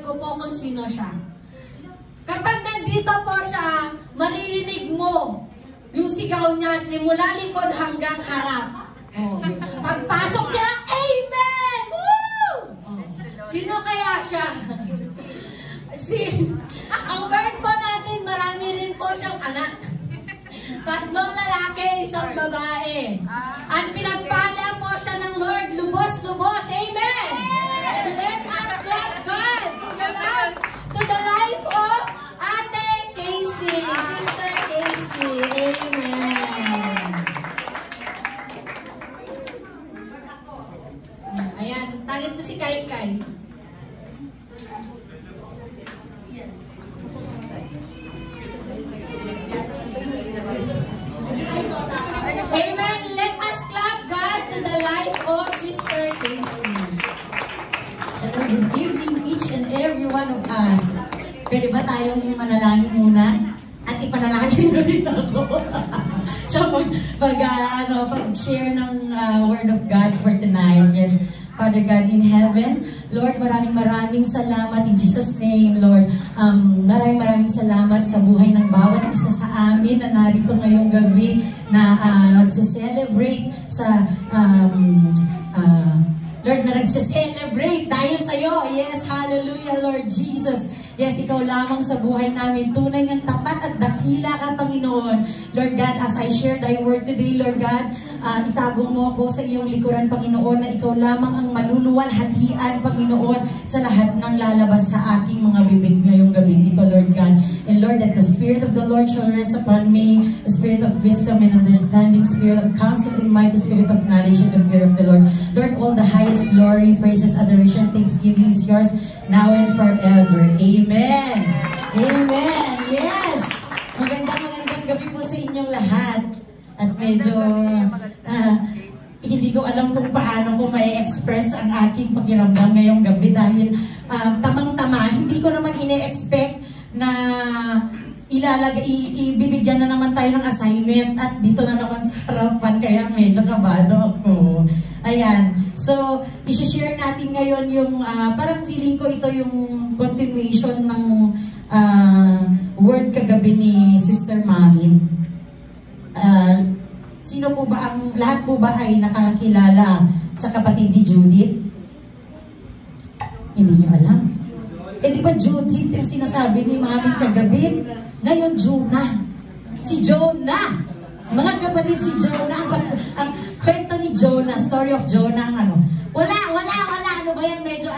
ko po kung sino siya. Kapag nandito po siya, maririnig mo yung sigaw niya simula likod hanggang harap. Oh. Pagpasok niya, Amen! Woo! Oh. Sino kaya siya? Ang word po natin, marami rin po siyang anak. 3 lalaki, 1 babae. At pinagpala po siya ng Lord, lubos-lubos. Amen! And let us clap God to the life of Ate Casey, Sister Casey. Amen! Ayan, tagit mo si Kai Kai. Amen. Let us clap God to the life of Sister Casey. Good evening, each and every one of us. Pwede ba tayong manalangin muna? At ipanalangin ulit ako sa pag-share ng Word of God for tonight. Yes, Father God in heaven, Lord, maraming salamat in Jesus' name, Lord. Maraming salamat sa buhay ng bawat isa sa amin na narito ngayong gabi na nagse-celebrate sa Lord, na nagse-celebrate dahil sa'yo. Yes, hallelujah, Lord Jesus. Yes, ikaw lamang sa buhay namin. Tunay ng tapat at dakila ka, Panginoon. Lord God, as I share thy word today, Lord God, itago mo ako sa iyong likuran, Panginoon, na ikaw lamang ang maluluwalhatian, Panginoon, sa lahat ng lalabas sa aking mga bibig ngayong gabi ito, Lord God. And Lord, that the Spirit of the Lord shall rest upon me, the Spirit of wisdom and understanding, Spirit of counsel and might, the Spirit of knowledge and the fear of the Lord. Lord, all the highest glory, praises, adoration, thanksgiving is yours now and forever. Amen. Amen. Yes. Magandang gabi po sa inyong lahat. At medyo hindi ko alam kung paano ko mai-express ang aking pakiramdam ngayong gabi dahil tamang-tama, hindi ko naman ine-expect na ibibigyan na naman tayo ng assignment at dito na naman sa harapan kaya medyo kabado ako. Ayan. So, isi-share natin ngayon yung, parang feeling ko ito yung continuation ng word kagabi ni Sister Mamin. Sino po ba lahat po ba ay nakakilala sa kapatid ni Judith? Hindi niyo alam. Eh di ba Judith yung sinasabi ni Mamin kagabi? Ngayon, Jonah. Si Jonah. Mga kapatid, si Jonah. Ang kwento ni Jonah, story of Jonah, ang ano. Wala. Ano ba yan? Medyo,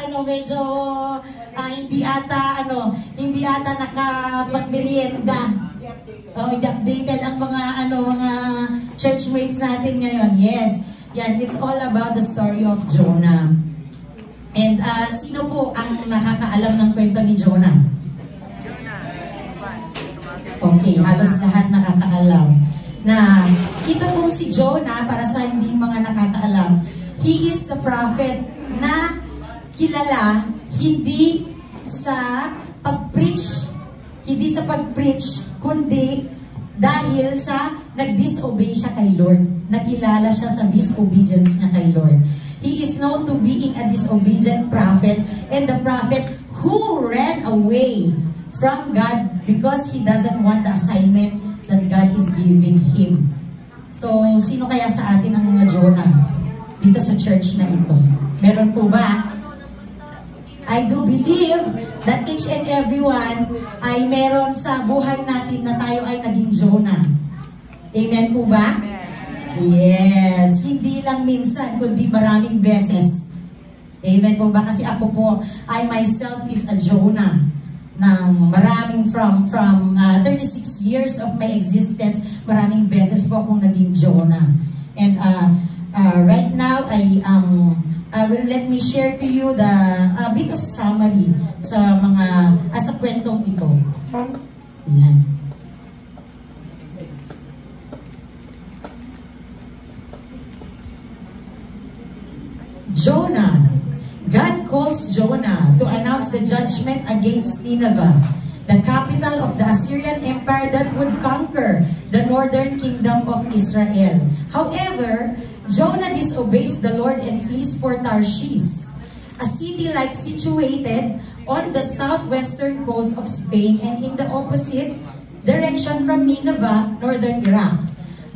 hindi ata nakapagmerienda. Updated ang mga churchmates natin ngayon. Yes. Yan, it's all about the story of Jonah. And sino po ang nakakaalam ng kwento ni Jonah? Okay, halos lahat nakakaalam. Na ito pong si Jonah, para sa hindi mga nakakaalam, he is the prophet na kilala hindi sa pag-preach, kundi dahil sa nag-disobey siya kay Lord. Nakilala siya sa disobedience niya kay Lord. He is known to being a disobedient prophet and the prophet who ran away from God because he doesn't want the assignment that God is giving him. So, sino kaya sa atin ang mga Jonah dito sa church na ito? Meron po ba? I do believe that each and everyone ay meron sa buhay natin na tayo ay naging Jonah. Amen po ba? Yes. Hindi lang minsan, kundi maraming beses. Amen po ba? Kasi ako po, I myself is a Jonah. Maraming from 36 years of my existence, maraming beses po akong naging Jonah. And right now, let me share to you a bit of summary sa kwentong ito. Ayan. Jonah. God calls Jonah to announce the judgment against Nineveh, the capital of the Assyrian Empire that would conquer the northern kingdom of Israel. However, Jonah disobeys the Lord and flees for Tarshish, a city situated on the southwestern coast of Spain and in the opposite direction from Nineveh, northern Iraq.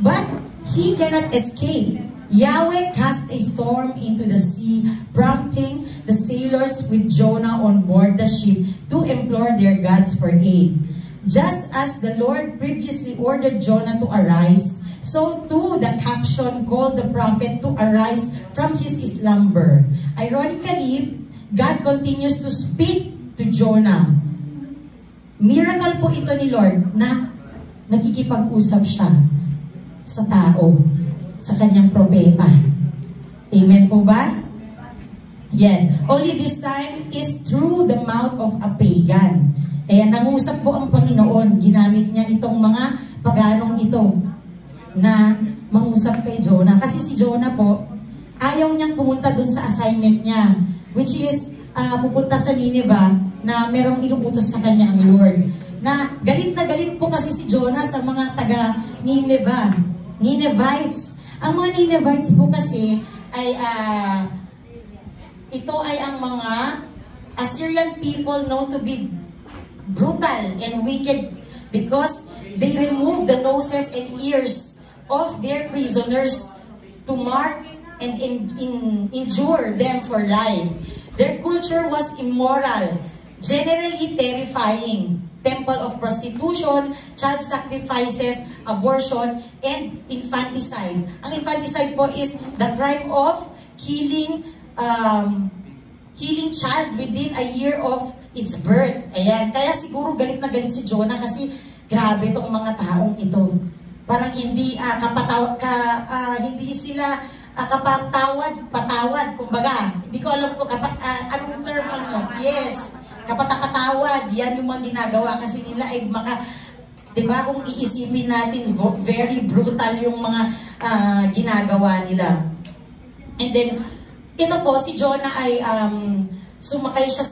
But he cannot escape. Yahweh cast a storm into the sea, prompting the sailors with Jonah on board the ship to implore their gods for aid. Just as the Lord previously ordered Jonah to arise, so too the caption called the prophet to arise from his slumber. Ironically, God continues to speak to Jonah. Miracle po ito ni Lord na nakikipag-usap siya sa tao, sa kanyang propeta. Amen po ba? Yan. Only this time is through the mouth of a pagan. Ayan, nangusap po ang Panginoon. Ginamit niya itong mga paganong ito na mangusap kay Jonah. Kasi si Jonah po, ayaw niyang pumunta dun sa assignment niya, which is pupunta sa Nineveh na merong inuutos sa kanya ang Lord. Na galit po kasi si Jonah sa mga taga Nineveh. Ninevites. Ang mga Ninevites po kasi ay ito ay ang mga Assyrian people known to be brutal and wicked because they removed the noses and ears of their prisoners to mark and injure them for life. Their culture was immoral, generally terrifying. Temple of prostitution, child sacrifices, abortion, and infanticide. Ang infanticide po is the crime of killing child within a year of its birth. Ayan. Kaya siguro galit na galit si Jonah kasi grabe itong mga taong ito. Parang hindi hindi sila patawad, kumbaga. Hindi ko alam kung anong term ano. Yes. Kapatawad, yan yung mga ginagawa kasi nila ay diba kung iisipin natin, very brutal yung mga ginagawa nila. And then, ito po, si Jonah ay sumakay siya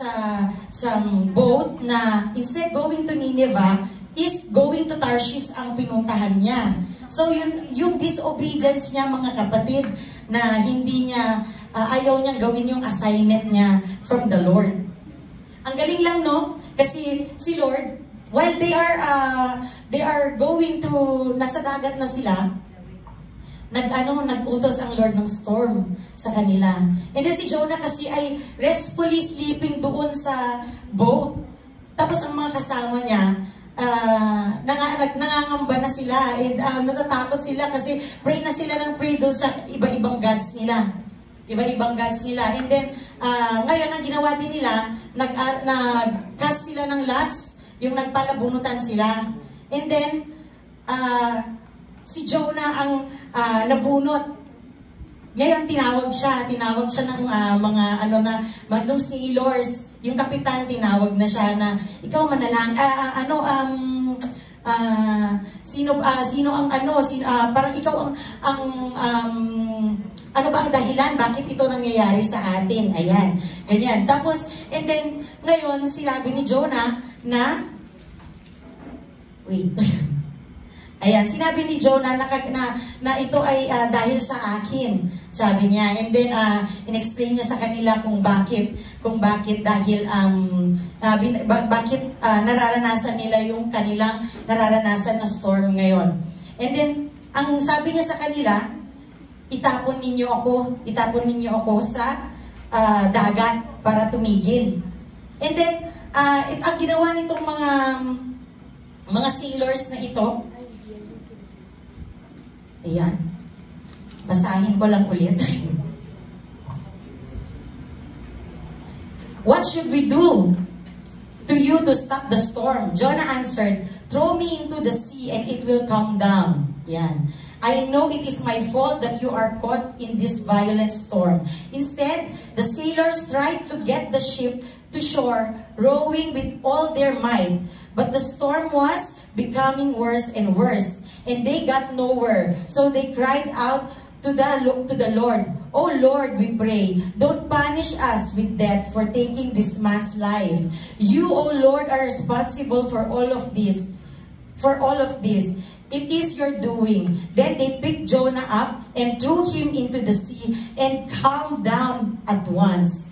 sa boat na instead going to Nineveh, is going to Tarshish ang pinuntahan niya. So, yung disobedience niya, mga kapatid, na hindi niya, ayaw niyang gawin yung assignment niya from the Lord. Ang galing lang, no? Kasi si Lord, while they are going to, nasa dagat na sila, nag-utos ang Lord ng storm sa kanila. And then si Jonah kasi ay restfully sleeping doon sa boat. Tapos ang mga kasama niya, nangangamba na sila and natatakot sila kasi pray na sila ng pray doon sa iba-ibang gods nila. Iba-ibang gods nila. And then, ngayon, ang ginawa din nila, nag-cast sila ng lots, yung nagpalabunutan sila. And then, si Jonah ang nabunot. Ngayon, tinawag siya ng mga nung sailors, yung kapitan, tinawag na siya na, ikaw manalang, parang ikaw ano ba ang dahilan? Bakit ito nangyayari sa atin? Ayan. Ganyan. Tapos, and then, ngayon, sinabi ni Jonah na, wait. Ayan, sinabi ni Jonah na ito ay dahil sa akin, sabi niya. And then, in-explain niya sa kanila kung bakit dahil, bakit nararanasan nila yung kanilang nararanasan na storm ngayon. And then, ang sabi niya sa kanila, itapon ninyo ako sa dagat para tumigil. And then, ang ginawa nitong mga sailors na ito, ayan, basahin ko lang ulit. What should we do to you to stop the storm? Jonah answered, throw me into the sea and it will calm down. Yan. I know it is my fault that you are caught in this violent storm. Instead, the sailors tried to get the ship to shore, rowing with all their might. But the storm was becoming worse and worse, and they got nowhere. So they cried out to the Lord, "Oh Lord, we pray, don't punish us with death for taking this man's life. You, oh Lord, are responsible for all of this. It is your doing." Then they picked Jonah up and threw him into the sea and calmed down at once.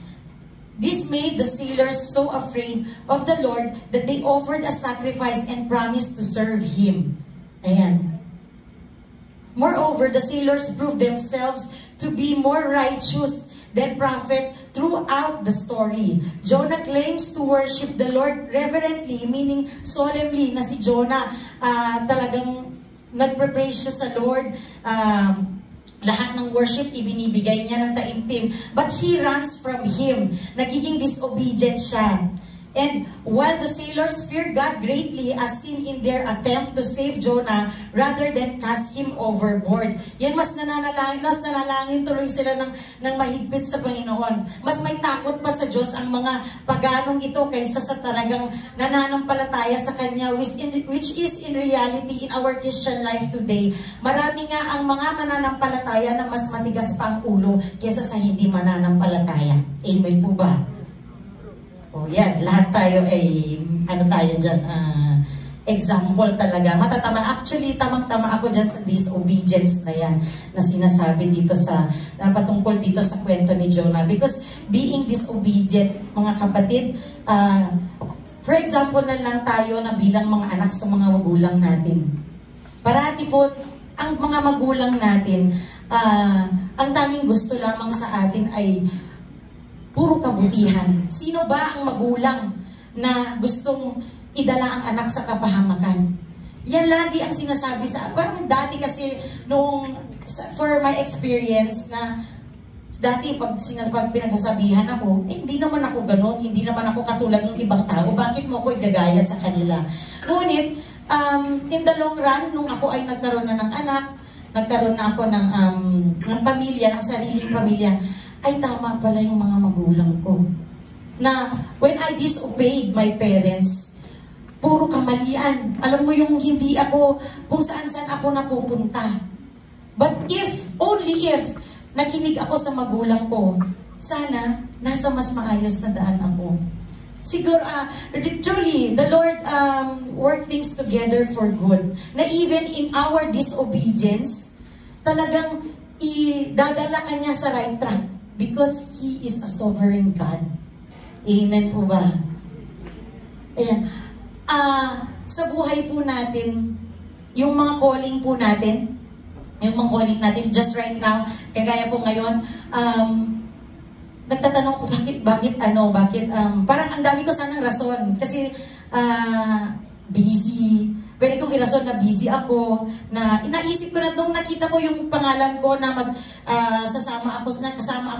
This made the sailors so afraid of the Lord that they offered a sacrifice and promised to serve Him. Ayan. Moreover, the sailors proved themselves to be more righteous than prophet throughout the story. Jonah claims to worship the Lord reverently, meaning solemnly, na si Jonah talagang nagpre-praise siya sa Lord. Lahat ng worship, ibinibigay niya ng taimtim. But he runs from Him. Nagiging disobedient siya. And while the sailors feared God greatly as seen in their attempt to save Jonah rather than cast him overboard. Yan, mas nanalangin tuloy sila ng mahigpit sa Panginoon. Mas may takot pa sa Diyos ang mga paganong ito kaysa sa talagang nananampalataya sa Kanya, which is in reality in our Christian life today. Marami nga ang mga mananampalataya na mas matigas pa ang ulo kaysa sa hindi mananampalataya. Amen po ba? Oh, yan, lahat tayo ay, example talaga. Matatama, actually, tamang-tama ako dyan sa disobedience na yan, na sinasabi dito patungkol dito sa kwento ni Jonah. Because being disobedient, mga kapatid, for example na lang tayo na bilang mga anak sa mga magulang natin. Parati po, ang mga magulang natin, ang tanging gusto lamang sa atin ay puro kabutihan. Sino ba ang magulang na gustong idala ang anak sa kapahamakan? Yan lagi ang sinasabi parang dati kasi for my experience na dati pag pinagsasabihan ako, hindi naman ako ganun, hindi naman ako katulad ng ibang tao, bakit mo ako igagaya sa kanila? Ngunit, in the long run, nung ako ay nagkaroon na ng anak, nagkaroon na ako ng pamilya, ng sariling pamilya, ay tama pala yung mga magulang ko. Na when I disobeyed my parents, puro kamalian. Alam mo yung hindi ako, kung saan-saan ako napupunta. But only if, nakinig ako sa magulang ko, sana, nasa mas maayos na daan ako. Siguro, truly, the Lord work things together for good. Na even in our disobedience, talagang idadala ka niya sa right track. Because He is a sovereign God. Amen po ba? Ayan. Sa buhay po natin, yung mga calling po natin, just right now, kagaya po ngayon, nagtatanong ko bakit, parang ang dami ko sanang rason. Kasi, busy. Pwede kong irason na busy ako, na inaisip ko na nung nakita ko yung pangalan ko na kasama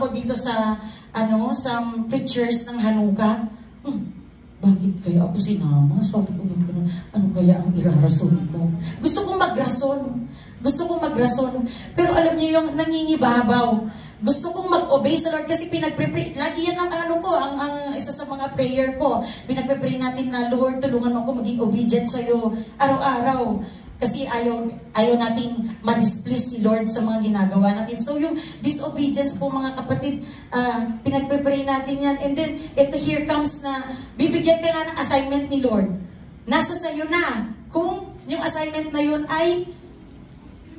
ako dito sa preachers ng Hanukkah. Bakit kaya ako sinama? Sabi ko, ano kaya ang irarason ko? Gusto kong magrason. Pero alam niyo yung nangingibabaw. Gusto kong mag-obey sa Lord kasi pinagpre-pray. Lagi yan ang ang isa sa mga prayer ko. Pinagpre-pray natin na, Lord, tulungan mo ako maging obedient sa'yo araw-araw. Kasi ayaw nating ma-displease si Lord sa mga ginagawa natin. So yung disobedience po mga kapatid, pinagpre-pray natin yan. And then, here comes na, bibigyan ka na ng assignment ni Lord. Nasa sa'yo na. Kung yung assignment na yun ay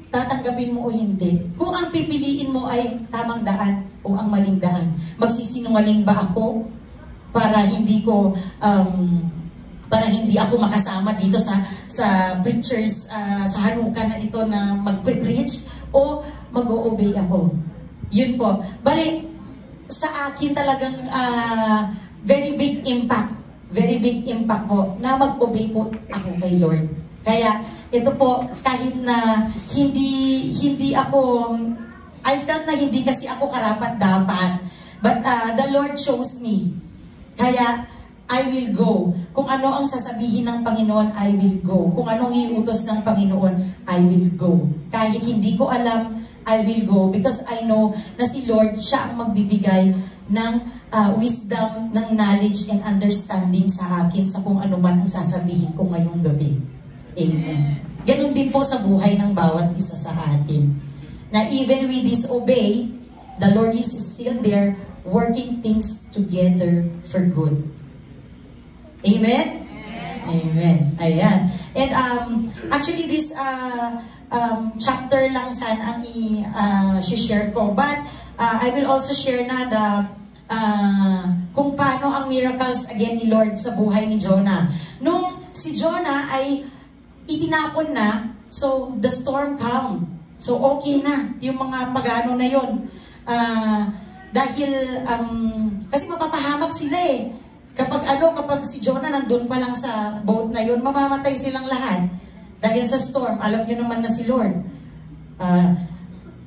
tatanggapin mo o hindi. Kung ang pipiliin mo ay tamang daan o ang maling daan. Magsisinungaling ba ako para hindi ako makasama dito sa preachers sa Hanukkah na ito na magpre-preach o mag-o-obey ako. Yun po. Bali, sa akin talagang very big impact po na mag-obey po ako kay Lord. Kaya ito po, kahit na hindi ako, I felt na hindi kasi ako karapat-dapat. But the Lord chose me. Kaya, I will go. Kung ano ang sasabihin ng Panginoon, I will go. Kung anong iutos ng Panginoon, I will go. Kahit hindi ko alam, I will go. Because I know na si Lord, siya ang magbibigay ng wisdom, ng knowledge and understanding sa akin sa kung ano man ang sasabihin ko ngayong gabi. Amen. Ganun din po sa buhay ng bawat isa sa atin. Na even we disobey, the Lord is still there working things together for good. Amen? Amen. Ayan. And actually this chapter lang sana ang i-share ko. But I will also share na the kung paano ang miracles again ni Lord sa buhay ni Jonah. Nung si Jonah ay itinapon na, so the storm calm. So okay na yung mga pagano na yon. Dahil kasi mapapahamak sila eh. Kapag si Jonah nandun pa lang sa boat na yun, mamamatay silang lahat. Dahil sa storm, alam niyo naman na si Lord.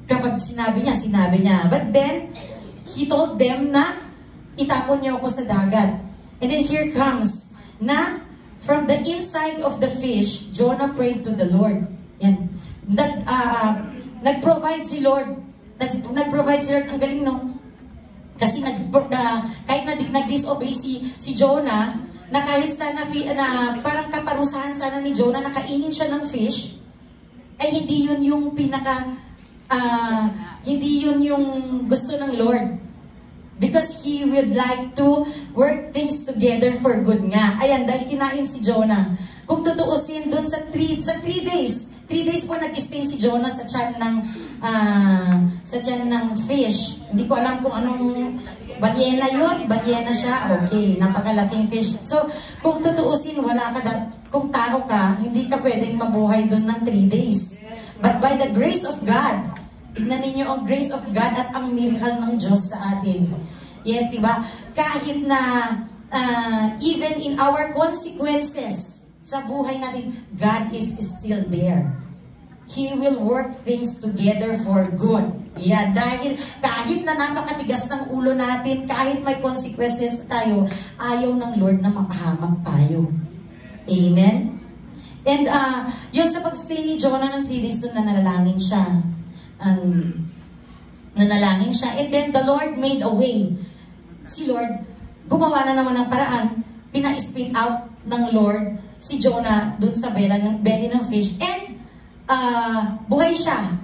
Kapag sinabi niya. But then, He told them na itapon niyo ako sa dagat. And then here comes na from the inside of the fish, Jonah prayed to the Lord. Yan. Nag-provide si Lord. Nag-provide si Lord. Ang galing, no? Kasi kahit nag-disobey si Jonah, na kahit sana parang kaparusahan sana ni Jonah, nakainin siya ng fish, ay hindi yun yung hindi yun yung gusto ng Lord. Because He would like to work things together for good nga. Ayan, dahil kinain si Jonah. Kung tutuusin dun sa 3 days, 3 days po nag-stay si Jonah sa tiyan ng fish. Hindi ko alam kung anong balyena yun. Balyena siya. Okay, napakalaking fish. So, kung tutuusin, kung tao ka, hindi ka pwedeng mabuhay dun ng 3 days. But by the grace of God, tignan ninyo ang grace of God at ang miracle ng Diyos sa atin. Yes, diba? Kahit na even in our consequences sa buhay natin, God is still there. He will work things together for good. Yan, dahil kahit na napakatigas ng ulo natin, kahit may consequences tayo, ayaw ng Lord na mapahamak tayo. Amen? And yun sa pagstay ni Jonah ng 3 days, doon nanalangin siya. Nanalangin siya. And then the Lord made a way. Si Lord, gumawa na naman ng paraan. Pina-spit out ng Lord si Jonah dun sa belly ng fish. And buhay siya.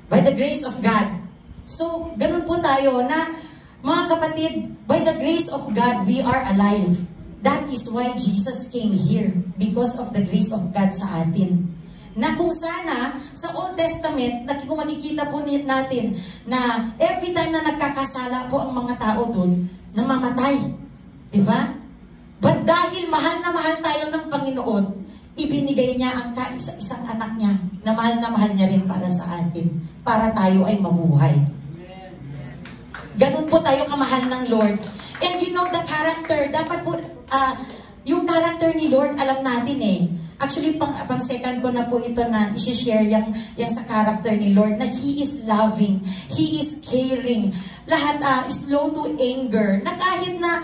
By the grace of God. So, ganun po tayo na, mga kapatid, by the grace of God, we are alive. That is why Jesus came here. Because of the grace of God sa atin. Na kung sana, sa Old Testament, kung makikita po natin na every time na nagkakasala po ang mga tao dun, namamatay. Diba? But dahil mahal na mahal tayo ng Panginoon, ibinigay niya ang kaisa-isang anak niya na mahal niya rin para sa atin, para tayo ay mabuhay. Ganun po tayo kamahal ng Lord. And you know the character, dapat po, yung character ni Lord, alam natin eh. Actually, pang second ko na po ito na isi-share yung sa character ni Lord, na He is loving, He is caring, lahat slow to anger, na kahit na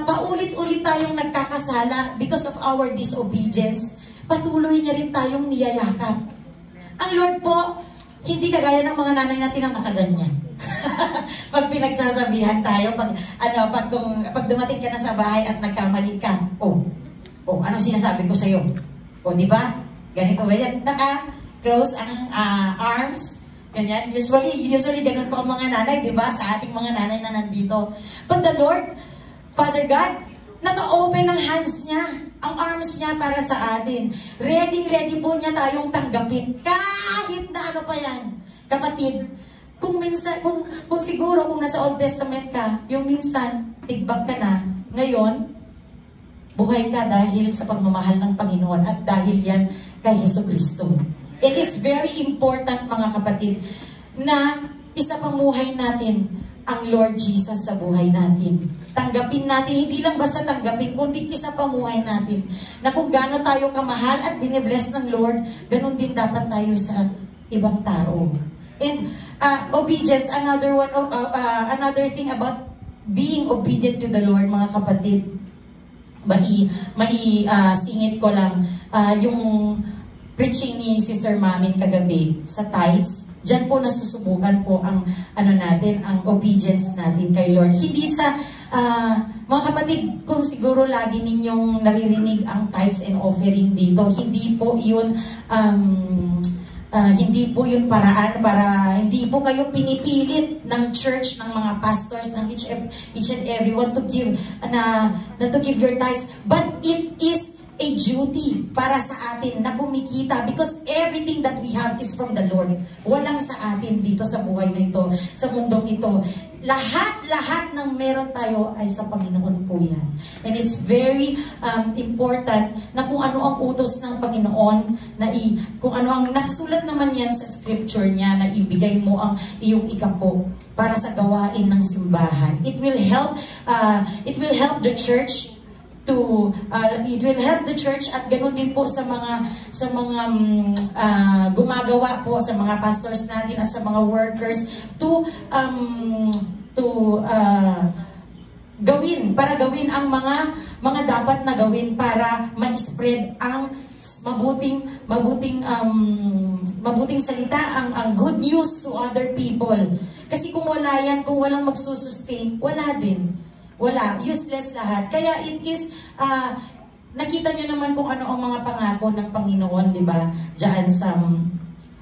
paulit-ulit tayong nagkakasala because of our disobedience, patuloy niya rin tayong niyayakap. Ang Lord po, hindi kagaya ng mga nanay natin ang nakaganyan. Pag pinagsasabihan tayo, pag dumating ka na sa bahay at nagkamali ka, anong sinasabi ko sa'yo? O, di ba? Ganito, ganyan. Naka-close ang arms. Ganyan. Usually ganun po ang mga nanay, di ba? Sa ating mga nanay na nandito. But the Lord, Father God, naka-open ang hands niya, ang arms niya para sa atin. Ready po niya tayong tanggapin. Kahit na ano pa yan. Kapatid, kung minsan, kung siguro, kung nasa Old Testament ka, yung minsan, tigbag ka na, ngayon, buhay ka dahil sa pagmamahal ng Panginoon at dahil yan kay Jesucristo. And it's very important, mga kapatid, na isapamuhay natin ang Lord Jesus sa buhay natin. Tanggapin natin, hindi lang basta tanggapin, kundi isapamuhay natin. Na kung gaano tayo kamahal at binibless ng Lord, ganun din dapat tayo sa ibang tao. And obedience, another thing about being obedient to the Lord, mga kapatid, singit ko lang yung preaching ni Sister Mamin kagabi sa tithes. Diyan po nasusubukan po ang ang obedience natin kay Lord. Hindi sa mga kapatid, kung siguro lagi ninyong naririnig ang tithes and offering dito, hindi po yun hindi po yun paraan para hindi po kayo pinipilit ng church, ng mga pastors, ng each and everyone to give to give your tithes, but it is a a duty para sa atin na kumikita because everything that we have is from the Lord. Walang sa atin dito sa buhay na ito, sa mundong ito. Lahat ng meron tayo ay sa Panginoon po yan. And it's very important na kung ano ang utos ng Panginoon, kung ano ang nakasulat naman yan sa scripture niya na ibigay mo ang iyong ikapo para sa gawain ng simbahan. It will help the church it will help the church at ganoon din po sa mga gumagawa po sa mga pastors natin at sa mga workers to gawin ang mga dapat na gawin para ma-spread ang mabuting salita, ang good news to other people. Kasi kung wala yan, kung walang magsusustain, wala din. Wala, useless lahat. Kaya it is, nakita niyo naman kung ano ang mga pangako ng Panginoon, di ba? Diyan sa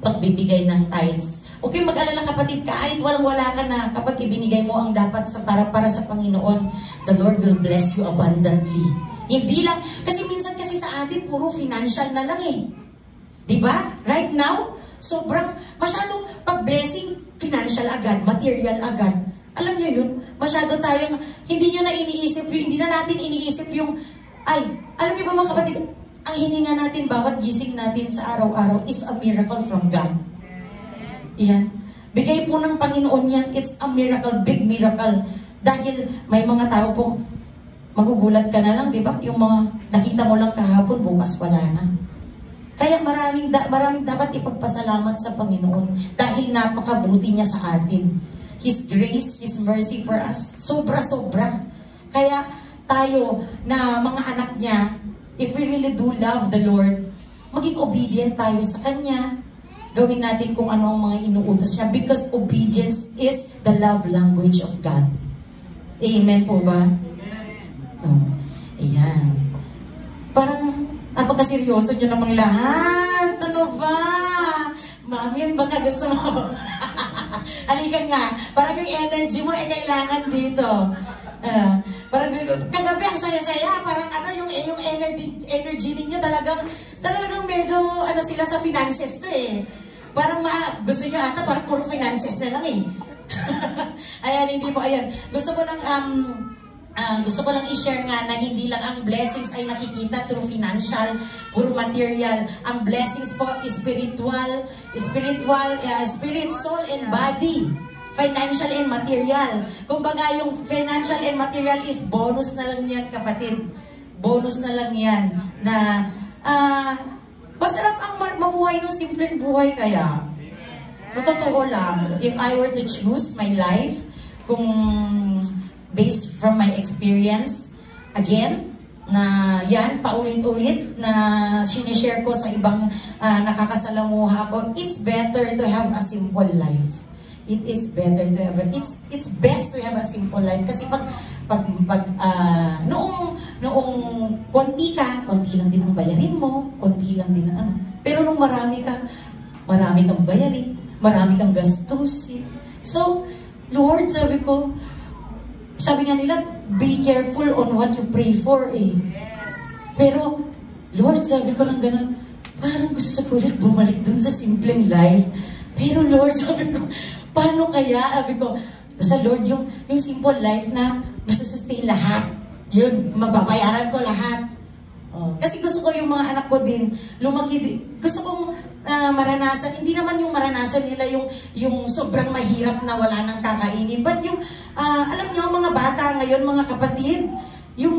pagbibigay ng tithes. Okay, mag-alala kapatid, kahit walang-wala ka na, kapag ibinigay mo ang dapat para sa Panginoon, the Lord will bless you abundantly. Hindi lang, kasi minsan kasi sa atin, puro financial na lang eh. Di ba? Right now, sobrang, masyadong pag-blessing, financial agad, material agad. Alam niyo yun, masyado tayong, hindi na natin iniisip yung, alam niyo ba mga kapatid, ang hininga natin, bawat gising natin sa araw-araw is a miracle from God. Yan. Bigay po ng Panginoon yan, it's a miracle, big miracle. Dahil may mga tao po, magugulat ka na lang, di ba? Yung mga nakita mo lang kahapon, bukas wala na. Kaya maraming dapat ipagpasalamat sa Panginoon dahil napakabuti niya sa atin. His grace, His mercy for us, sobra-sobra. Kaya tayo na mga anak niya, if we really do love the Lord, maging obedient tayo sa Kanya. Gawin natin kung ano ang mga inuutos niya because obedience is the love language of God. Amen po ba? Ayan. Parang napakaseryoso nyo namang lahat. Ano ba? Mami, baka gusto mo. Halika nga, parang yung energy mo kailangan dito. Parang kagabi ang saya-saya, parang yung energy ninyo talagang medyo sila sa finances to eh. Parang gusto nyo ata, parang puro finances na lang eh. Ayan, hindi po, ayan. Gusto ko lang i-share nga na hindi lang ang blessings ay nakikita through financial, puro material. Ang blessings po is spiritual, spirit, soul, and body. Financial and material. Kumbaga yung financial and material is bonus na lang yan, kapatid. Bonus na lang yan. Na, masarap ang mamuhay ng simpleng buhay kaya. Totoo lang, if I were to choose my life, kung based from my experience, again, na yan, paulit-ulit, na sinishare ko sa ibang nakakasalamuha ko, it's better to have a simple life. It is better to have it's best to have a simple life. Kasi noong konti lang din ang bayarin mo, konti lang din ang Pero nung marami kang bayarin, marami kang gastusin. So, Lord, sabi nga nila, be careful on what you pray for eh. Pero, Lord, sabi ko lang ganun, parang gusto ko ulit bumalik dun sa simpleng life. Pero Lord, sabi ko, paano kaya? Sabi ko, basta Lord, yung simple life na masusustain lahat. Yun, mababayaran ko lahat. Kasi gusto ko yung mga anak ko din, lumaki din. Gusto kong maranasan, hindi naman yung maranasan nila yung sobrang mahirap na wala nang kakainin. But yung, alam niyo, mga bata ngayon, mga kapatid, yung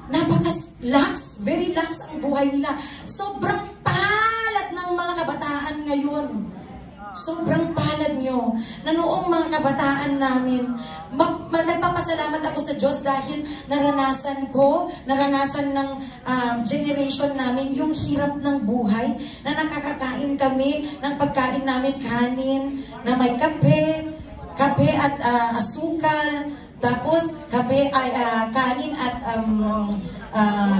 napaka-lax, very lax ang buhay nila. Sobrang palad ng mga kabataan ngayon. Sobrang palad nyo na noong mga kabataan namin, nagpapasalamat ako sa Diyos dahil naranasan ng generation namin yung hirap ng buhay na nakakakain kami ng pagkain namin, kanin na may kape at asukal, tapos kape ay kanin at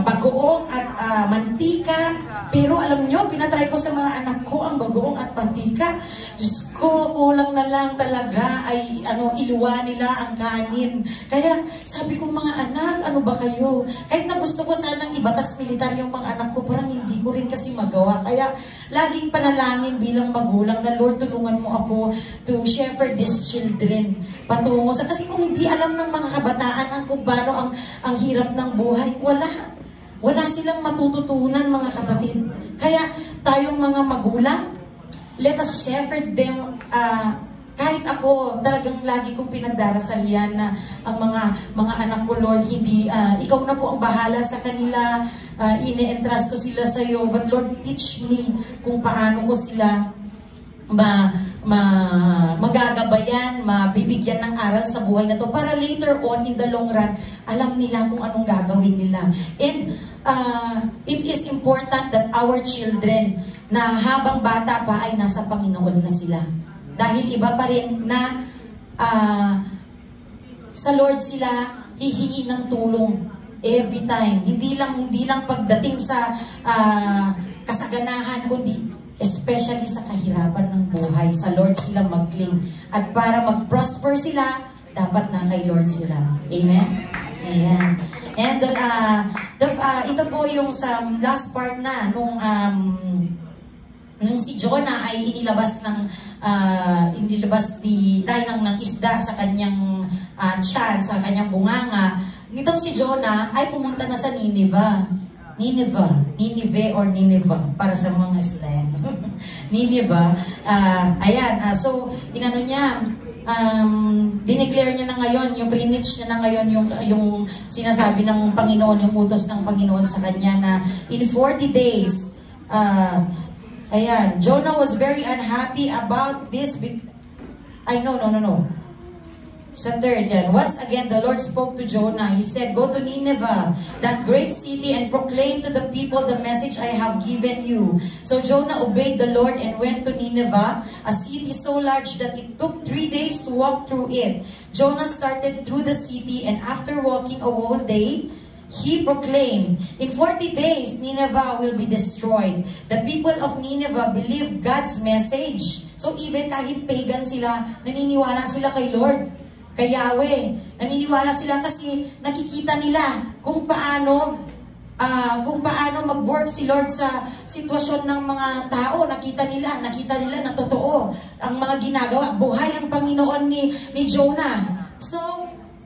bagoong at mantika. Pero alam nyo, pinatry ko sa mga anak ko ang bagoong at mantika. Diyos ko, kulang na lang talaga ay iluwa nila ang kanin. Kaya sabi ko, mga anak, ano ba kayo? Kahit na gusto ko sanang ibatas militar yung mga anak ko, parang hindi ko rin kasi magawa. Kaya laging panalangin bilang magulang na, Lord, tulungan mo ako to shepherd these children patungo sa, kasi kung hindi alam ng mga kabataan kung paano ang hirap ng buhay, wala silang matututunan, mga kapatid. Kaya tayong mga magulang, let us shepherd them. Kahit ako, talagang lagi kong pinagdarasal yan na ang mga anak ko, Lord, hindi, ikaw na po ang bahala sa kanila, ine-entrust ko sila sa iyo, but Lord, teach me kung paano ko sila magagabayan, mabibigyan ng aral sa buhay na to, para later on, in the long run, alam nila kung anong gagawin nila. And it is important that our children, na habang bata pa ay nasa Panginoon na sila. Dahil iba pa rin na sa Lord sila hihingi ng tulong every time. Hindi lang pagdating sa kasaganahan, kundi especially sa kahirapan ng buhay. Sa Lord sila mag-cling. At para mag-prosper sila, dapat na kay Lord sila. Amen? Ayan. And ito po yung sa last part na nung si Jonah ay inilabas ng isda sa kanyang tiyan, sa kanyang bunganga. Nitong si Jonah ay pumunta na sa Nineveh or Nineveh para sa mga slang. Nineveh. So inano niya, dineclare niya na ngayon, yung preach niya na ngayon yung sinasabi ng Panginoon, yung utos ng Panginoon sa kanya na in 40 days, Jonah was very unhappy about this. No. Sa third yan. Once again, the Lord spoke to Jonah. He said, go to Nineveh, that great city, and proclaim to the people the message I have given you. So Jonah obeyed the Lord and went to Nineveh, a city so large that it took 3 days to walk through it. Jonah started through the city, and after walking a whole day, he proclaimed, in 40 days, Nineveh will be destroyed. The people of Nineveh believed God's message. So even kahit pagan sila, naniniwala sila kay Lord, kay Yahweh. Naniniwala sila kasi nakikita nila kung paano mag-work si Lord sa sitwasyon ng mga tao. Nakita nila na totoo ang mga ginagawa. Buhay ang Panginoon ni Jonah. So,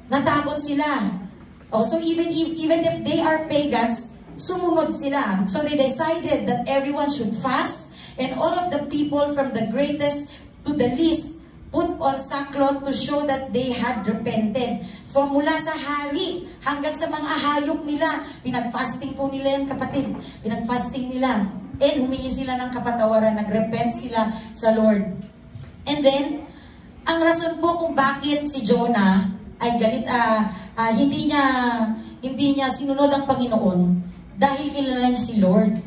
natakot sila. So even if they are pagans, sumunod sila. So they decided that everyone should fast, and all of the people from the greatest to the least put on sackcloth to show that they had repented. From mula sa hari hanggang sa mga hayop nila, pinag-fasting po nila yan, kapatid. Pinag-fasting nila. And humingi sila ng kapatawaran, nag-repent sila sa Lord. And then, ang rason po kung bakit si Jonah ay galit, hindi niya sinunod ang Panginoon dahil kilala niya si Lord.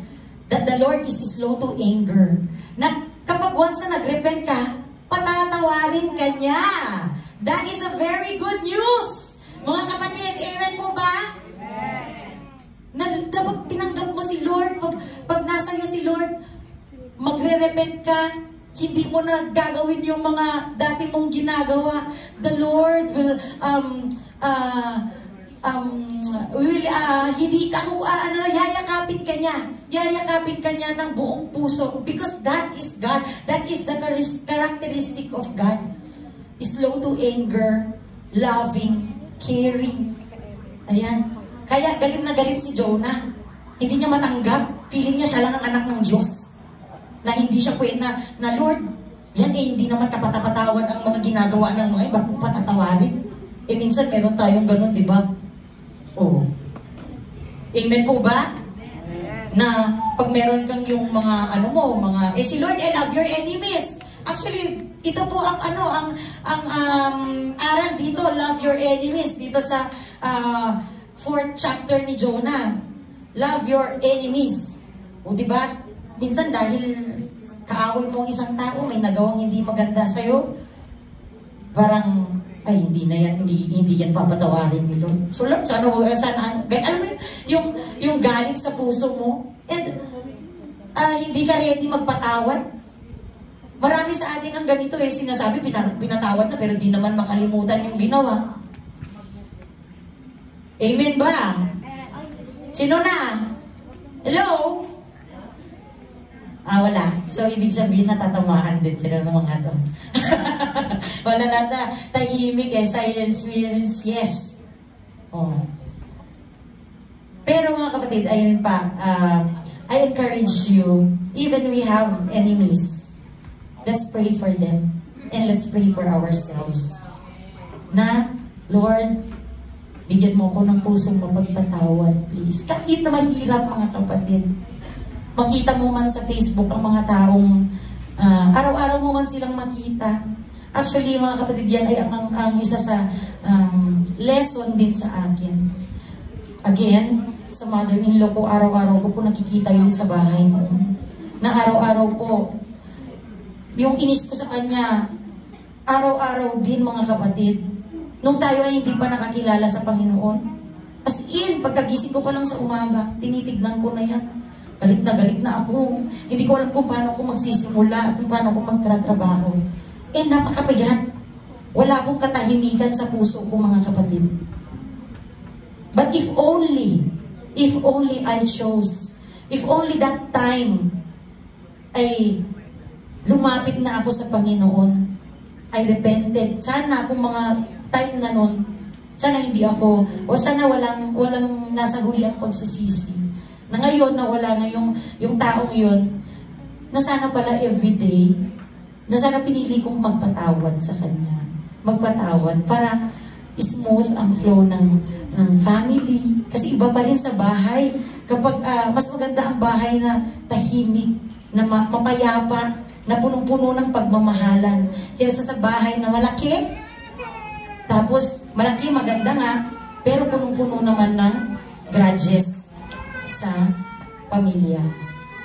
That the Lord is slow to anger. Na kapag once na nag-repent ka, patatawarin ka niya. That is a very good news. Mga kapatid, amen po ba? Na dapat tinanggap mo si Lord. Pag nasa iyo si Lord, magre-repent ka, hindi mo na gagawin yung mga dati mong ginagawa. The Lord will yayakapin ka niya. Yayakapin ka niya ng buong puso. Because that is God. That is the characteristic of God. Slow to anger, loving, caring. Ayan. Kaya galit na galit si Jonah. Hindi niya matanggap. Feeling niya siya lang ang anak ng Diyos. Na hindi siya pwede na Lord, yan hindi naman kapatapatawad ang mga ginagawa ng mga iba, kung patatawarin. Minsan meron tayong ganun, di ba? Oh. Amen po ba? Na pag meron kang yung mga si Lord, I love your enemies. Actually, ito po ang aral dito, love your enemies, dito sa 4th chapter ni Jonah. Love your enemies. O di ba? Minsan dahil kaaway mo ang isang tao, may nagawang hindi maganda sa'yo, parang, ay, hindi yan papatawarin ni Lord. So Lord, sana alam mo yung galit sa puso mo, and hindi ka ready magpatawad. Marami sa atin ang ganito sinasabi, pinatawad na, pero di naman makalimutan yung ginawa. Amen ba? Sino na? Hello? Wala. So, ibig sabihin natatamaan din sila ng mga to. Wala na tahimik silence means yes. Pero mga kapatid, ayun pa, I encourage you, even we have enemies, let's pray for them and let's pray for ourselves. Na, Lord, bigyan mo ko ng pusong mapagpatawad, please. Kahit na mahirap, mga kapatid. Makita mo man sa Facebook ang mga taong araw-araw mo man silang makita. Actually, mga kapatid, yan ay ang isa sa lesson din sa akin. Again, sa mother-in-law ko, araw-araw ko po nakikita yun sa bahay mo. Na araw-araw po, yung inis ko sa kanya, araw-araw din, mga kapatid. Nung tayo ay hindi pa nakakilala sa Panginoon. As in, pagkagising ko pa lang sa umaga, tinitignan ko na yan. Galit na ako. Hindi ko alam kung paano ako magsisimula, kung paano ako magtratrabaho. Napakabigat. Wala akong katahimikan sa puso ko, mga kapatid. But if only I chose, if only that time ay lumapit na ako sa Panginoon, I repented. Sana kung mga time na nun, sana hindi ako, o sana walang nasa huli ang pagsisisi. Na ngayon, nawala na yung taong yun, na sana pala everyday, na sana pinili kong magpatawad sa kanya. Magpatawad para smooth ang flow ng family. Kasi iba pa rin sa bahay. Kapag mas maganda ang bahay na tahimik, na mapayapa, na punong-puno ng pagmamahalan. Kaysa sa bahay na malaki, tapos malaki, maganda nga, pero punong-puno naman ng grudges sa pamilya.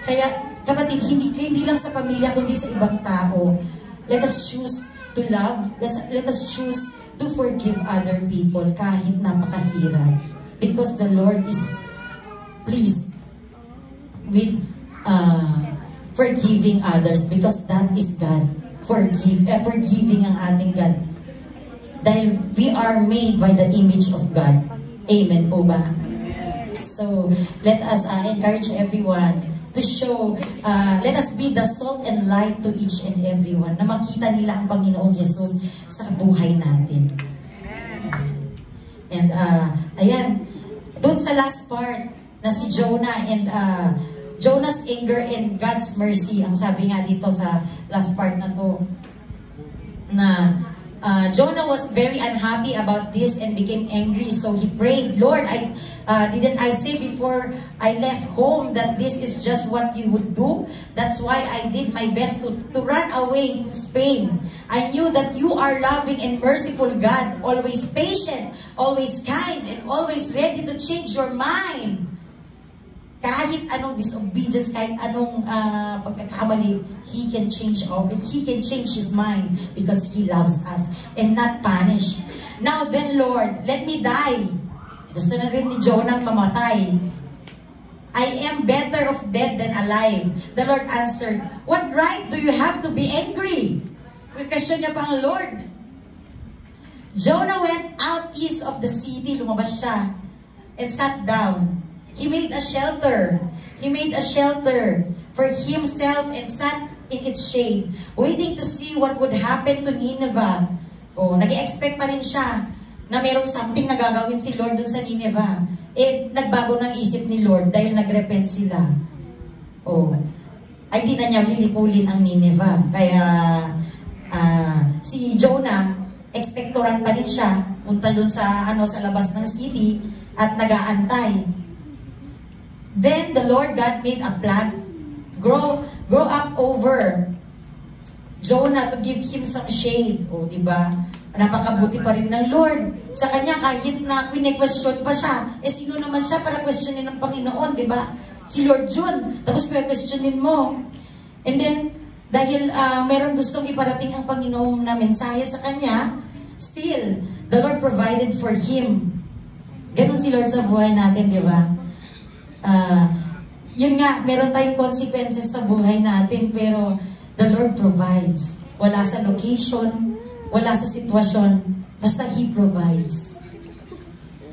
Kaya, kapatid, hindi lang sa pamilya, kundi sa ibang tao. Let us choose to love. Let us choose to forgive other people kahit napakahirap. Because the Lord is pleased with forgiving others because that is God. Forgiving ang ating God. Dahil we are made by the image of God. Amen po ba? So, let us encourage everyone to show, let us be the salt and light to each and everyone, na makita nila ang Panginoong Jesus sa buhay natin. And, ayan, doon sa last part, na si Jonah and Jonah's anger and God's mercy, ang sabi nga dito sa last part na to, na Jonah was very unhappy about this and became angry, so he prayed, Lord, didn't I say before I left home that this is just what you would do? That's why I did my best to run away to Spain. I knew that you are loving and merciful God, always patient, always kind, and always ready to change your mind. Kahit anong disobedience, kahit anong pagkakamali, He can change His mind because He loves us and not punish. Now then, Lord, let me die. Gusto na rin ni Jonah mamatay. I am better off dead than alive. The Lord answered, what right do you have to be angry? Question niya pa ang Lord. Jonah went out east of the city, lumabas siya, and sat down. He made a shelter. He made a shelter for himself and sat in its shade, waiting to see what would happen to Nineveh. Nag-expect pa rin siya na merong something na gagawin si Lord dun sa Nineveh. Nagbago ng isip ni Lord dahil nagrepent sila. Ay di na niya lilipulin ang Nineveh. Kaya si Jonah, expectoran pa rin siya, punta dun sa labas ng city at nag-aantay. Then the Lord God made a plant grow up over Jonah to give him some shade. Diba? Napakabuti pa rin ng Lord. Sa kanya, kahit na pine-question pa siya, sino naman siya para questionin ng Panginoon, diba? Si Lord Jun, tapos questionin mo. And then, dahil meron gustong iparating ang Panginoon na mensahe sa kanya, still, the Lord provided for him. Ganon si Lord sa buhay natin, diba? Yun nga, meron tayong consequences sa buhay natin, pero The Lord provides. Wala sa location, wala sa sitwasyon, basta He provides.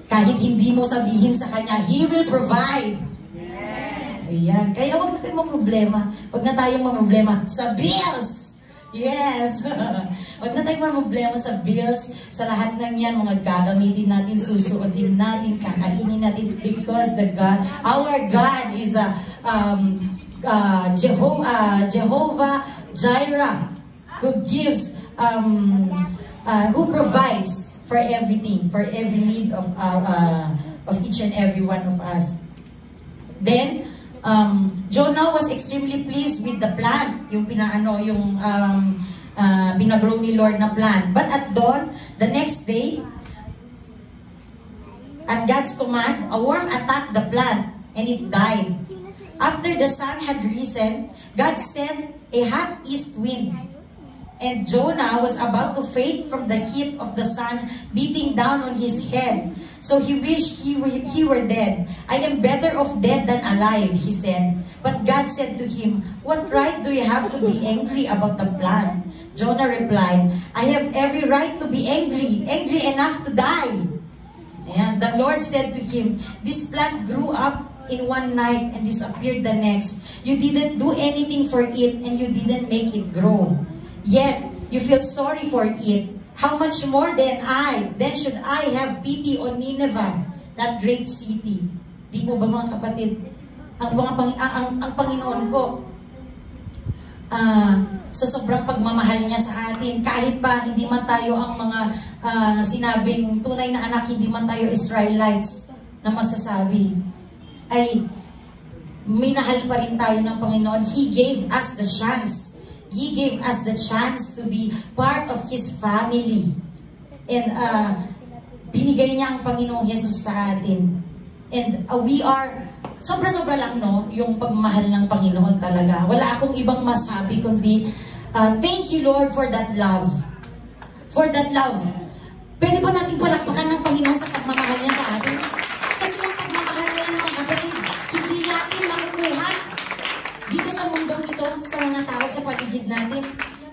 Kahit hindi mo sabihin sa Kanya, He will provide. Ayan. Kaya huwag na rin problema. Huwag na tayong problema sa bills. Yes! Huwag na tayong problema sa bills, sa lahat ng yan, mga gagamitin natin, susuotin natin, kakainin natin, because our God is a Jehovah Jireh, who gives, who provides for everything, for every need of each and every one of us. Then, Jonah was extremely pleased with the plant, yung pinagrow ni Lord na plant. But at dawn, the next day, at God's command, a worm attacked the plant and it died. After the sun had risen, God sent a hot east wind, and Jonah was about to faint from the heat of the sun beating down on his head. So he wished he were dead. I am better off dead than alive, he said. But God said to him, what right do you have to be angry about the plant? Jonah replied, I have every right to be angry enough to die. And the Lord said to him, this plant grew up in one night and disappeared the next. You didn't do anything for it and you didn't make it grow. Yet, you feel sorry for it. How much more then should I have pity on Nineveh, that great city? Di po ba mga kapatid? Ang Panginoon ko, sa sobrang pagmamahal niya sa atin, kahit pa hindi man tayo ang mga sinabing tunay na anak, hindi man tayo Israelites na masasabi, ay minahal pa rin tayo ng Panginoon. He gave us the chance. He gave us the chance to be part of His family. And binigay niya ang Panginoong Jesus sa atin. And we are, sobra-sobra lang, no, yung pagmahal ng Panginoon talaga. Wala akong ibang masabi kundi, thank you, Lord, for that love. For that love. Pwede ba natin palakpakan ng Panginoon sa pagmamahal niya sa atin? Kasi yung pagmamahal niya, mga kapatid, hindi natin makukuha dito sa mundong ito, sa mga tao sa paligid natin.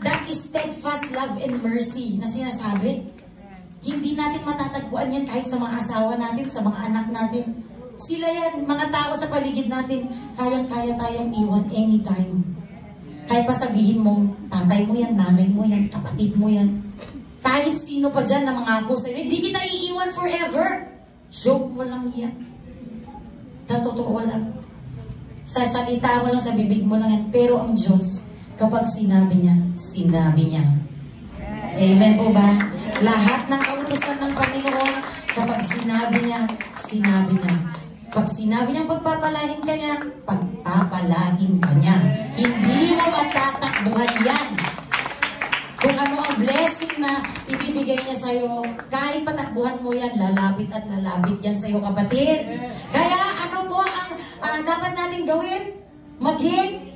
That is steadfast love and mercy na sinasabi. Hindi natin matatagpuan yan kahit sa mga asawa natin, sa mga anak natin. Sila yan, mga tao sa paligid natin, kayang-kaya tayong iwan anytime. Kahit pa sabihin mo, tatay mo yan, nanay mo yan, kapatid mo yan. Kahit sino pa dyan na mangako sa'yo, hindi kita iiwan forever. Joke mo lang yan. Totoo lang. Sa salita mo lang, sa bibig mo lang yan. Pero ang Diyos, kapag sinabi niya, sinabi niya. Amen po ba? Lahat ng kautusan ng Panginoon, kapag sinabi niya, sinabi niya. Pag sinabi niya pagpapalain ka niya, pagpapalain ka niya. Hindi mo matatakbuhan yan. Kung ano ang blessing na ibibigay niya sa'yo, kahit patakbuhan mo yan, lalapit at lalapit yan sa'yo, kapatid. Kaya ano po ang dapat natin gawin? Maging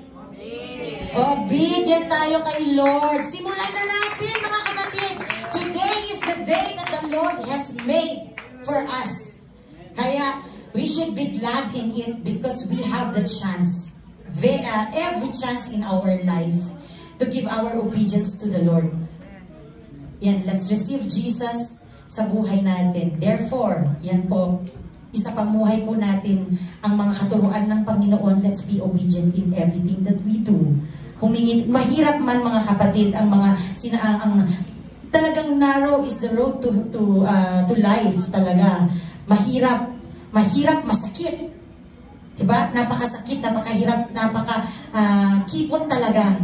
obedient tayo kay Lord. Simulan na natin, mga kapatid. Today is the day that the Lord has made for us. Kaya we should be glad in it because we have the chance, every chance in our life to give our obedience to the Lord. Yan, let's receive Jesus sa buhay natin. Therefore, yan po, isa pamuhay po natin ang mga katuruan ng Panginoon. Let's be obedient in everything that we do. Mahirap man, mga kapatid, ang mga talagang narrow is the road to life talaga. Mahirap, masakit. Diba? Napakasakit, napakahirap, kipot talaga.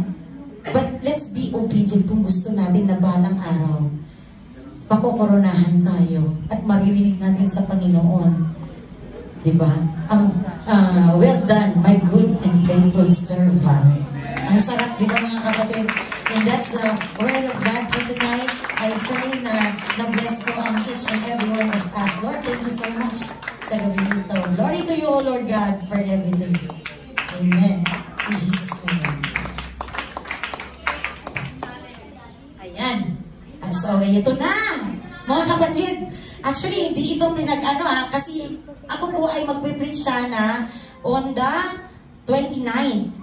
But let's be obedient kung gusto natin na balang araw makokoronahan tayo at maririnig natin sa Panginoon. Diba? Well done, my good and faithful servant. Ang sarap, diba, mga kapatid? And that's the word of God for tonight. I pray na bless ko ang each and every one of us. Lord, thank you so much sa gabi nito. Glory to you, O Lord God, for everything. Amen. In Jesus' name. Ayan. So, ito na. Mga kapatid, actually, hindi ito kasi ako po ay magpe-preach sana on the 29.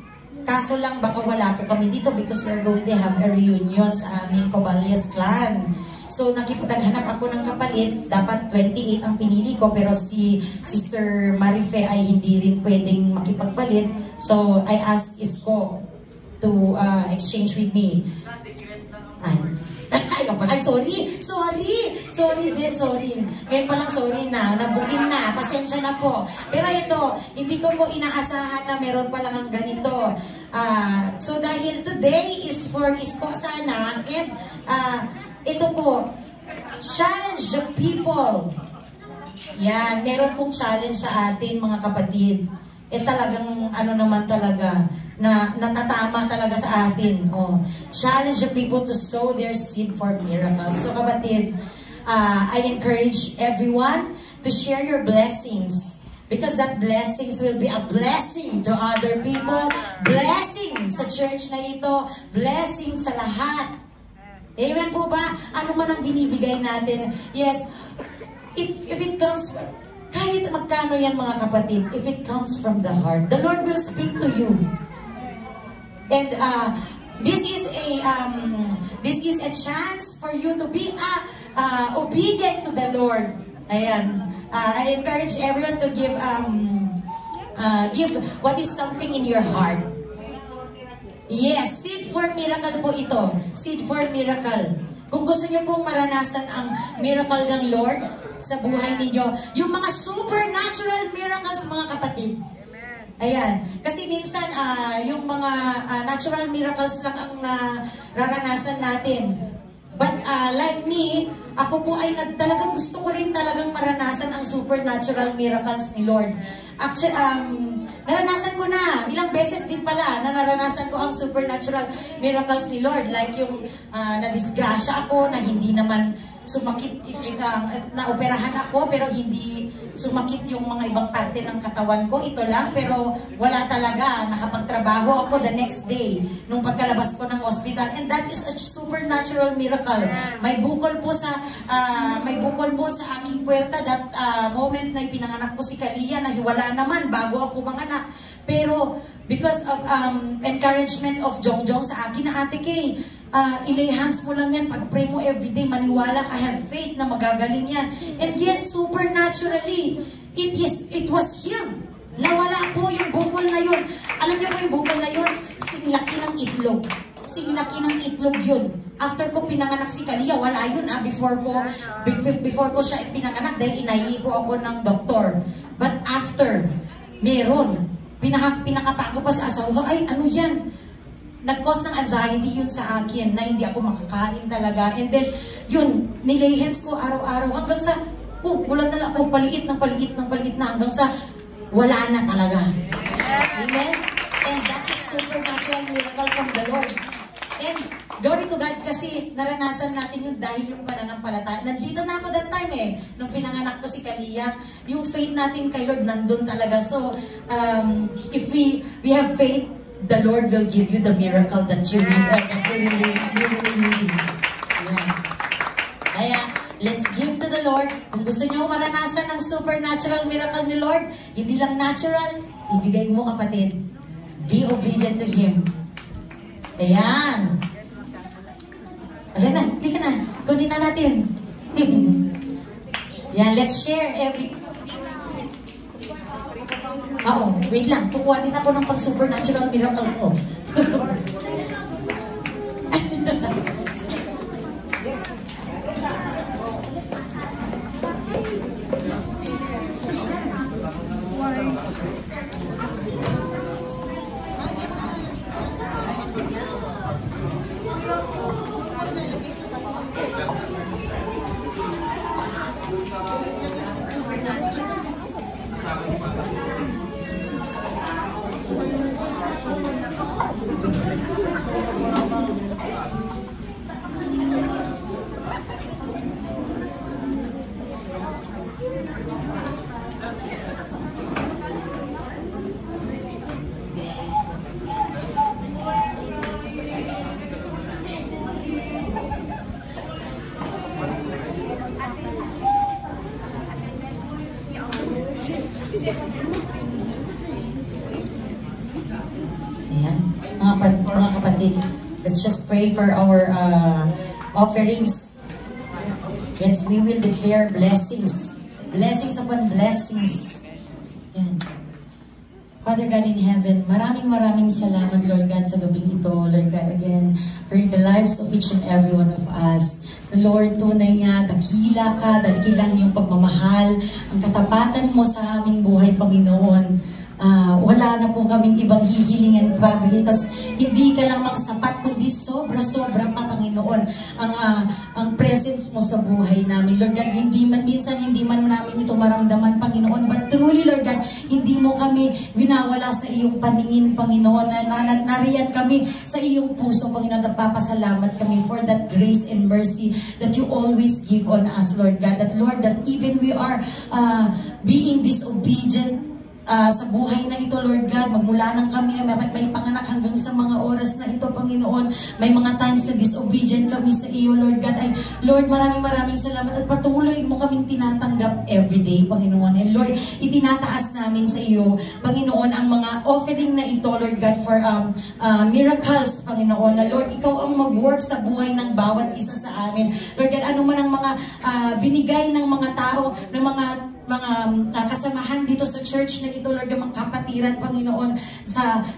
Kaso lang, baka wala po kami dito because we're going to have a reunion sa aming Cobalias clan. So, naghanap ako ng kapalit. Dapat 28 ang pinili ko, pero si Sister Marife ay hindi rin pwedeng makipagpalit. So, I asked Isko to exchange with me. Ay, sorry din. Ngayon palang sorry na, nabuking na, pasensya na po. Pero ito, hindi ko po inaasahan na meron palang ang ganito. So dahil today is for Isko sana, and ito po, challenge the people. Yan, meron pong challenge sa atin mga kapatid. Talagang ano naman talaga, na natatama talaga sa atin. Challenge the people to sow their seed for miracles. So kapatid, I encourage everyone to share your blessings, because that blessings will be a blessing to other people, blessing sa church na ito, blessing sa lahat. Amen po ba? Ano man ang binibigay natin, yes, if it comes, kahit magkano yan mga kapatid, if it comes from the heart, the Lord will speak to you. And this is a chance for you to be obedient to the Lord. Ayan. I encourage everyone to give what is something in your heart. Yes, seed for miracle po ito. Seed for miracle. Kung gusto niyo pong maranasan ang miracle ng Lord sa buhay ninyo, yung mga supernatural miracles mga kapatid. Ayan. Kasi minsan, yung mga natural miracles lang ang nararanasan natin. But like me, ako po ay talagang gusto ko rin talagang maranasan ang supernatural miracles ni Lord. Actually, naranasan ko na, ilang beses din pala, na naranasan ko ang supernatural miracles ni Lord. Like yung na-disgrasya ako, na hindi naman sumakit, na-operahan ako, pero hindi sumakit yung mga ibang parte ng katawan ko. Ito lang, pero wala talaga. Nakapagtrabaho ako the next day, nung pagkalabas ko ng hospital. And that is a supernatural miracle. May bukol po sa aking puwerta that moment na ipinanganak ko si Kalia, na wala naman bago ako manganak. Pero because of encouragement of Jongjong sa akin na, Ate Kay, ilay hands mo lang yan, pag-pray mo everyday, maniwala ka, have faith na magagaling yan. And yes, supernaturally, it was healed. Nawala po yung bukol na yun. Alam niyo po yung bukol na yun? Singlaki ng itlog. Singlaki ng itlog yun. After ko pinanganak si Kalia, wala yun before ko siya pinanganak dahil inaiipo ako ng doktor. But after, meron. Pinakapa ko pa sa asawa ko, ay ano yan? Nag-cause ng anxiety yun sa akin na hindi ako makakain talaga. And then, yun, nilay hands ko araw-araw hanggang sa, wala na lang ako, paliit na hanggang sa wala na talaga. Amen? And that is supernatural miracle from the Lord. And glory to God kasi naranasan natin yun dahil yung pananampalataya. Nandito na ako that time nung pinanganak ko si Kalia, yung faith natin kay Lord nandun talaga. So, if we have faith, the Lord will give you the miracle that you really need. Yeah. Kaya, let's give to the Lord. Kung gusto nyo maranasan ng supernatural miracle ni Lord, hindi lang natural, ibigay mo kapatid. Be obedient to Him. Ayan. Alam na, halika na. Kunin na natin. Yan, let's share every... wait lang. Kukuha din ako ng pag-supernatural miracle ko. kapatid. Let's just pray for our offerings. Yes, we will declare blessings. Blessings upon blessings. Yan. Father God in heaven, maraming salamat, Lord God, sa gabing ito, Lord God, again, for the lives of each and every one of us. Lord, tunay nga, dakila ka, dakilang yung pagmamahal, ang katapatan mo sa aming buhay, Panginoon. Wala na po kaming ibang hihilingan pa, because hindi ka lamang sapat, kundi sobra-sobra pa, Panginoon, ang presence mo sa buhay namin. Lord God, minsan hindi man namin ito maramdaman, Panginoon, but truly, Lord God, hindi mo kami winawala sa iyong paningin, Panginoon. Nariyan kami sa iyong puso, Panginoon, at papasalamat kami for that grace and mercy that you always give on us, Lord God. That, Lord, that even we are being disobedient sa buhay na ito, Lord God, magmula nang kami may panganak hanggang sa mga oras na ito, Panginoon, may mga times na disobedient kami sa iyo, Lord God. Ay, Lord, maraming salamat at patuloy mo kaming tinatanggap everyday, Panginoon. And Lord, itinataas namin sa iyo, Panginoon, ang mga offering na ito, Lord God, for miracles, Panginoon, na Lord, ikaw ang mag-work sa buhay ng bawat isa sa amin. Lord God, ano man ang mga binigay ng mga tao, ng mga kasamahan dito sa church na ito, Lord, ang mga kapatiran, Panginoon,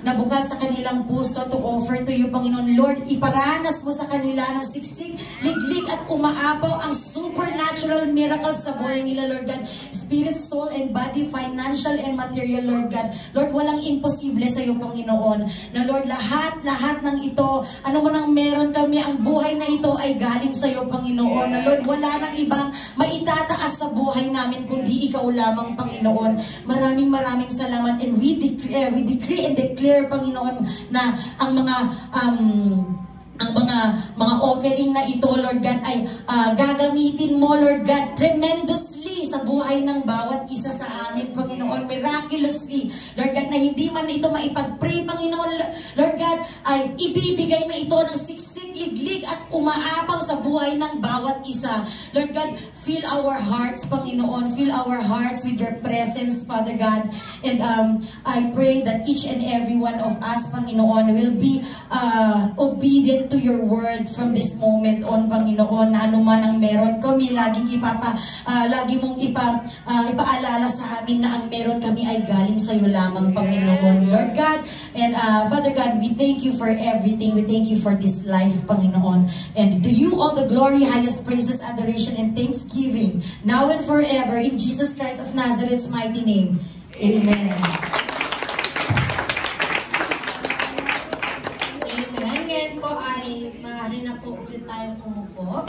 nabukal sa kanilang puso to offer to you, Panginoon. Lord, iparanas mo sa kanila ng siksik, liglig at umaapaw ang supernatural miracles sa buhay nila, Lord God. Spirit, soul, and body, financial and material, Lord God. Lord, walang imposible sa iyo, Panginoon. Na Lord, lahat ng ito, ano mo nang meron kami, ang buhay na ito ay galing sa iyo, Panginoon. Na Lord, wala nang ibang maitataas sa buhay namin, kundi ikaw lamang, Panginoon. Maraming salamat, and we decree and declare, Panginoon, na ang mga offering na ito, Lord God, ay gagamitin mo, Lord God, tremendously sa buhay ng bawat isa sa amin, Panginoon, miraculously, Lord God, na hindi man ito maipag-pray, Panginoon, Lord God, ay ibibigay mo ito ng siksik, liglig at umaapaw sa buhay ng bawat isa. Lord God, fill our hearts, Panginoon, fill our hearts with your presence, Father God, and I pray that each and every one of us, Panginoon, will be obedient to your word from this moment on, Panginoon, na anuman ang meron kami, lagi mong ipaalala sa amin na ang meron kami ay galing sa iyo lamang, Panginoon, Lord God. And Father God, we thank you for everything. We thank you for this life, Panginoon. And to you all the glory, highest praises, adoration, and thanksgiving, now and forever, in Jesus Christ of Nazareth's mighty name. Amen. Amen. Ngayon po ay maaari na po ulit tayong umupo.